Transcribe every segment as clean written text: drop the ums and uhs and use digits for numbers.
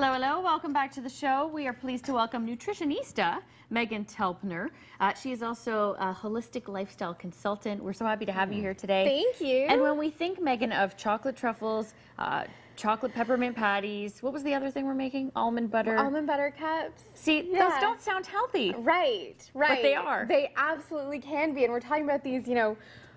Hello, hello. Welcome back to the show. We are pleased to welcome nutritionista Megan Telpner. She is also a holistic lifestyle consultant. We're so happy to have you here today. Thank you. And when we think, Megan, of chocolate truffles, chocolate peppermint patties, what was the other thing we're making? Almond butter. Almond butter cups. See, those don't sound healthy. Right. But they are. They absolutely can be. And we're talking about these,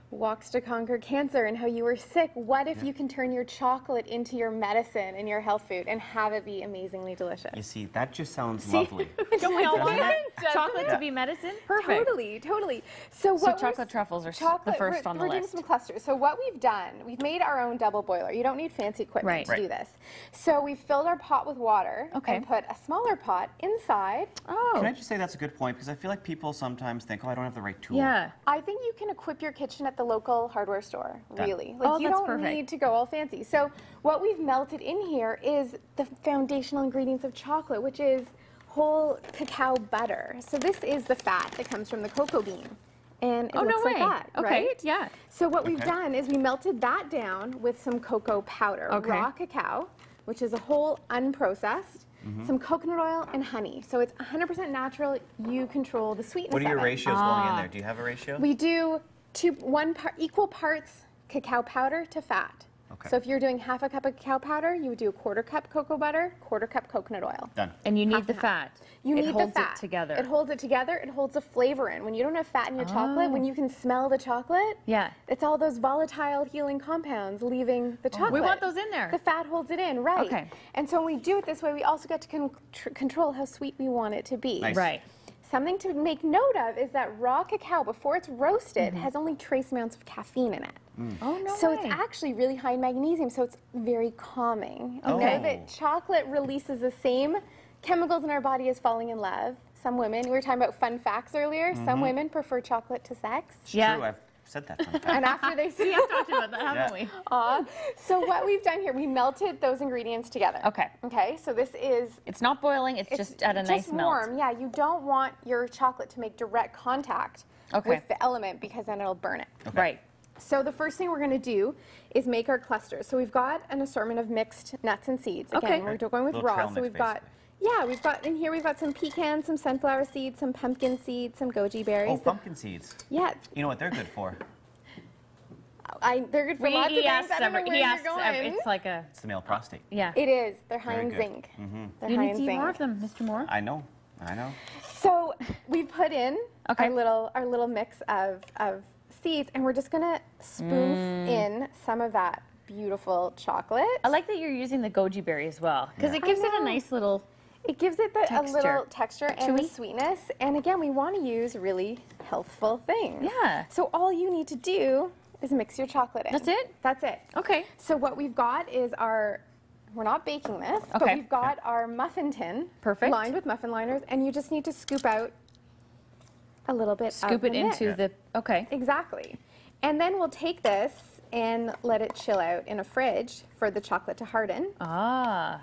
walks to conquer cancer and how you were sick. What if you can turn your chocolate into your medicine and your health food and have it be amazingly delicious? You see, that just sounds lovely. Don't we all want Doesn't it? chocolate to be medicine? Perfect. Totally. So chocolate truffles are the first on the list. We're doing some clusters. So what we've done, we've made our own double boiler. You don't need fancy equipment to do this. So we filled our pot with water and put a smaller pot inside. Oh. Can I just say that's a good point? Because I feel like people sometimes think, oh, I don't have the right tool. Yeah. I think you can equip your kitchen at the local hardware store, really. Like, you that's don't perfect. need to go all fancy. So what we've melted in here is the foundational ingredients of chocolate, which is whole cacao butter. So this is the fat that comes from the cocoa bean. And it looks like that, right? Yeah. So what we've done is we melted that down with some cocoa powder, raw cacao, which is a whole unprocessed, some coconut oil and honey. So it's 100% natural. You control the sweetness What are your of it. ratios going in there? Do you have a ratio? We do equal parts cacao powder to fat. Okay. So if you're doing half a cup of cacao powder, you would do a quarter cup cocoa butter, quarter cup coconut oil. Done. And you need the fat. You need the fat. It holds it together. It holds it together. It holds the flavor in. When you don't have fat in your chocolate, when you can smell the chocolate, it's all those volatile healing compounds leaving the chocolate. We want those in there. The fat holds it in, right? Okay. And so when we do it this way, we also get to control how sweet we want it to be. Nice. Right. Something to make note of is that raw cacao, before it's roasted, has only trace amounts of caffeine in it. Oh, no So way. it's actually really high in magnesium, so it's very calming. You know that chocolate releases the same chemicals in our body as falling in love. Some women, we were talking about fun facts earlier, some women prefer chocolate to sex. It's true, I've said that fun fact. And after they see We've talked about that, haven't we? So what we've done here, we melted those ingredients together. Okay, so this is... It's not boiling, it's just at a nice melt. warm, yeah. You don't want your chocolate to make direct contact with the element because then it'll burn it. Right. So the first thing we're going to do is make our clusters. So we've got an assortment of mixed nuts and seeds. Again, we're going with raw. So we've got, in here we've got some pecans, some sunflower seeds, some pumpkin seeds, some goji berries. Oh, pumpkin seeds. Yeah. You know what they're good for? They're good for lots of things. I don't know where you're going. It's like a... It's the male prostate. Yeah. It is. They're high Very in good. zinc. You need to eat more of them, Mr. Moore. I know. So we put in our little mix of seeds, and we're just gonna spoon in some of that beautiful chocolate. I like that you're using the goji berry as well, because it gives it a nice little... It gives it a little texture and the Chewy. sweetness. And again, we want to use really healthful things. Yeah. So all you need to do is mix your chocolate in. That's it? That's it. Okay. So what we've got is we're not baking this, but we've got our muffin tin lined with muffin liners, and you just need to scoop out a little bit Scoop it into the... Okay. Exactly. And then we'll take this and let it chill out in a fridge for the chocolate to harden. Ah.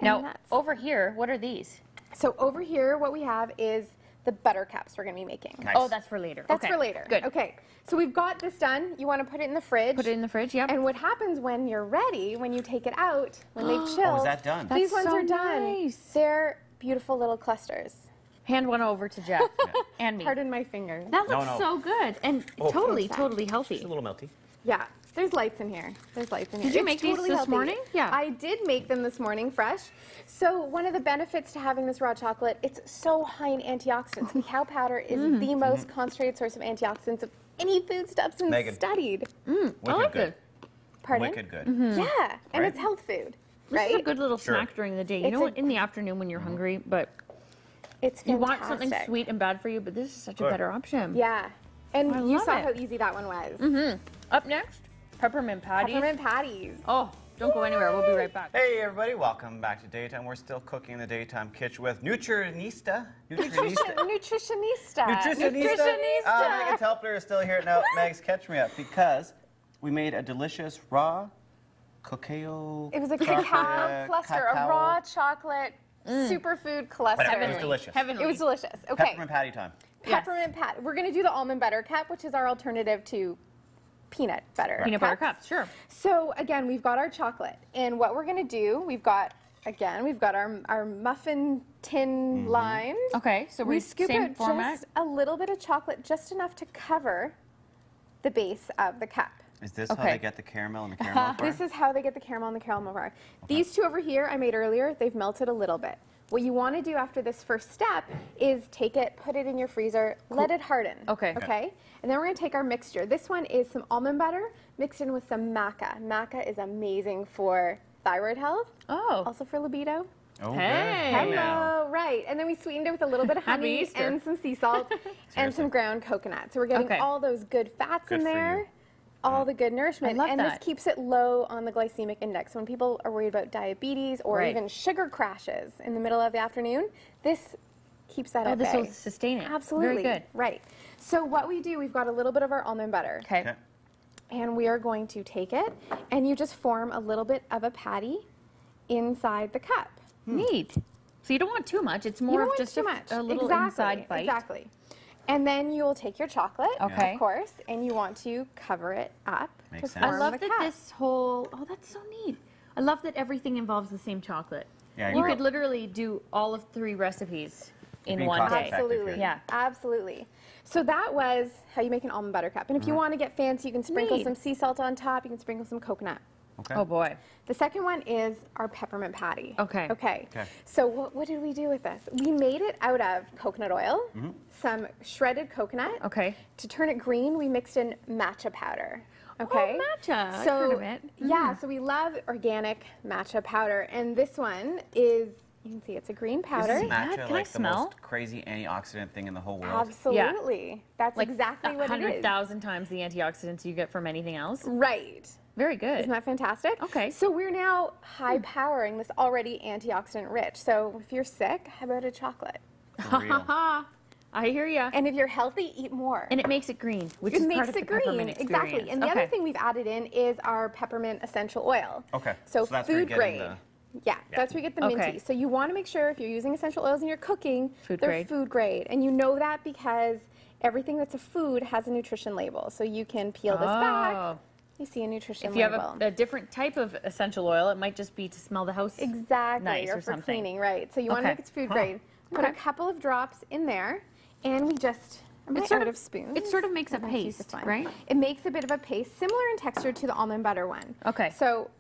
Now, over here, what are these? So over here, what we have is the butter cups we're going to be making. Nice. Oh, that's for later. That's for later. Good. Okay. So we've got this done. You want to put it in the fridge. Put it in the fridge, yep. And what happens when you're ready, when you take it out, when they've chilled. Oh, is that done? These ones so are done. nice. They're beautiful little clusters. Hand one over to Jeff and me. Pardon my fingers. That looks so good and totally healthy. It's a little melty. Yeah. There's lights in here. Did you make these this morning? Yeah. I did make them this morning, fresh. So one of the benefits to having this raw chocolate, it's so high in antioxidants. Cacao powder is the most concentrated source of antioxidants of any food substance studied. Wicked good. Pardon? Wicked good. Yeah, and it's health food, right? This is a good little snack during the day. You know what, in the afternoon when you're hungry, but it's fantastic. You want something sweet and bad for you, but this is such a better option. Yeah, and you saw it. how easy that one was. Up next, peppermint patties. Peppermint patties. Oh, don't go anywhere. We'll be right back. Hey everybody, welcome back to Daytime. We're still cooking in the Daytime kitchen with nutritionista. Nutritionista. Megan Telpner is still here. Now, Megs, catch me up, because we made a delicious raw cacao. It was a cacao cluster, a raw chocolate superfood cluster. It was delicious. Heavenly. It was delicious. Okay. Peppermint patty time. Peppermint patty. We're going to do the almond butter cup, which is our alternative to peanut butter Peanut butter cups, sure. So again, we've got our chocolate, and what we're going to do, we've got again, we've got our muffin tin lined. Okay, so We scoop same out format. just a little bit of chocolate, just enough to cover the base of the cup. Is this how Okay. they get the caramel and the caramel part? This is how they get the caramel and the caramel bar. These two over here I made earlier, they've melted a little bit. What you want to do after this first step is take it, put it in your freezer, let it harden. Okay. Okay? And then we're going to take our mixture. This one is some almond butter mixed in with some maca. Maca is amazing for thyroid health, Oh. also for libido. Oh, Hey. good. Now. Hello, right. And then we sweetened it with a little bit of Happy honey Easter. and some sea salt and Seriously. some ground coconut. So we're getting Okay. all those good fats Good in for there. you. All the good nourishment. love and that. this keeps it low on the glycemic index. When people are worried about diabetes or Right. even sugar crashes in the middle of the afternoon, this keeps that Oh, at this bay. will sustain it. Absolutely. Very good. Right. So what we do, we've got a little bit of our almond butter. Okay. Okay. And we are going to take it, and you just form a little bit of a patty inside the cup. Neat. So you don't want too much. It's You more don't of want just too much. a little exactly. inside bite. Exactly. And then you will take your chocolate, Okay. of course, and you want to cover it up Makes to sense. I form love the that cup. this whole, oh, that's so neat. I love that everything involves the same chocolate. Yeah, You you're could literally do all of 3 recipes in being one cost day. effective Absolutely. here. Yeah. Absolutely. So that was how you make an almond butter cup. And if you want to get fancy, you can sprinkle Neat. some sea salt on top. You can sprinkle some coconut. Okay. Oh boy. The second one is our peppermint patty. Okay. Okay. Okay. So what did we do with this? We made it out of coconut oil, some shredded coconut. Okay. To turn it green, we mixed in matcha powder. Okay. matcha. I've So heard of it. yeah, so we love organic matcha powder, and this one is, you can see it's a green powder. Isn't that? matcha Can I like the smell? most crazy antioxidant thing in the whole world? Absolutely. That's Like exactly what it is. 100,000 times the antioxidants you get from anything else. Right. Very good. Isn't that fantastic? Okay. So we're now high powering this already antioxidant rich. So if you're sick, how about a chocolate? For real. I hear ya. And if you're healthy, eat more. And it makes it green, which it is makes part of it the green. peppermint Exactly. experience. And the Okay. other thing we've added in is our peppermint essential oil. Okay. So that's where you're food getting grade. the- Yeah, that's where you get the Okay. minty. So you want to make sure if you're using essential oils in your cooking, Food they're grade. food grade. And you know that because everything that's a food has a nutrition label. So you can peel this back. Oh. You see a nutrition If you label. have a different type of essential oil, it might just be to smell the house. Exactly, nice or or for something. cleaning, right? So you want to Okay. make it food grade. Put a Okay. couple of drops in there, and we just. I'm It's out sort of of- spoons. it sort of makes a Sometimes use paste, this one. right? It makes a bit of a paste, similar in texture to the almond butter one. Okay. So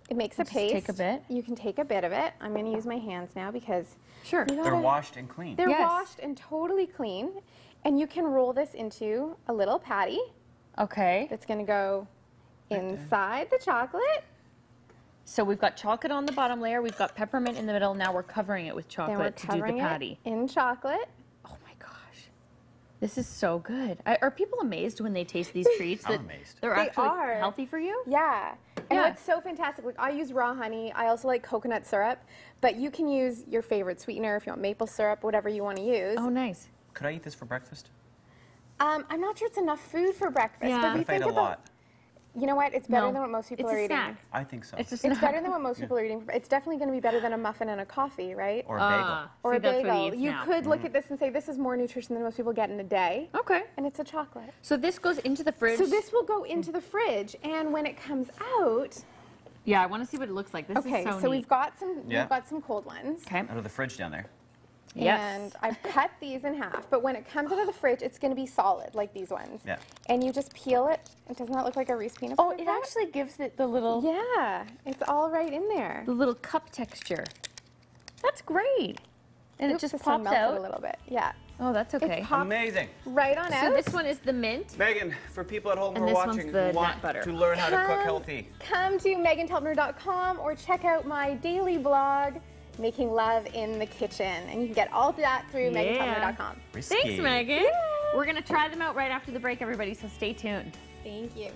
it makes a Just paste. take a bit. You can take a bit of it. I'm going to use my hands now because Sure. you They're gotta- washed and clean. They're Yes. washed and totally clean, and you can roll this into a little patty Okay. that's going to go inside the chocolate. So we've got chocolate on the bottom layer. We've got peppermint in the middle. Now we're covering it with Then we're chocolate to do the covering patty. it in chocolate. Oh my gosh. This is so good. Are people amazed when they taste these treats I'm that amazed. they're They actually are. healthy for you? Yeah. And Yeah. what's so fantastic, like I use raw honey. I also like coconut syrup, but you can use your favorite sweetener if you want maple syrup, whatever you want to use. Oh, nice. Could I eat this for breakfast? I'm not sure it's enough food for breakfast, Yeah. but What we if I ate think a about, lot? you know what? It's better No, than what most people it's are a eating. snack. I think so. It's just It's better than what most people are eating. It's definitely going to be better than a muffin and a coffee, right? Or a bagel. Or see, a that's what he bagel. eats You now. could look at this and say this is more nutrition than most people get in a day, Okay. and it's a chocolate. So this goes into the fridge. So this will go into the fridge, and when it comes out, Yeah, I want to see what it looks like. This okay, is so so neat. we've got some Yeah. we've got some cold ones. Okay. Out of the fridge down there. Yes. And I've cut these in half, but when it comes out of the fridge, it's going to be solid, like these ones. Yeah. And you just peel it. It does not look like a Reese peanut Oh, butter it cup. actually gives it the little Yeah, it's all right in there. the little cup texture. That's great. And Oops, it just this one pops melted out. a little bit. Yeah. Oh, that's okay. pops Amazing. right on So out. this one is the mint. Megan, for people at home And who are this one's watching the who want nut butter. to learn how to cook Come- healthy, Come to megantelpner.com or check out my daily blog, Making Love in the Kitchen. And you can get all of that through Yeah. megantelpner.com. risky. Thanks, Megan. We're going to try them out right after the break, everybody, so stay tuned. Thank you.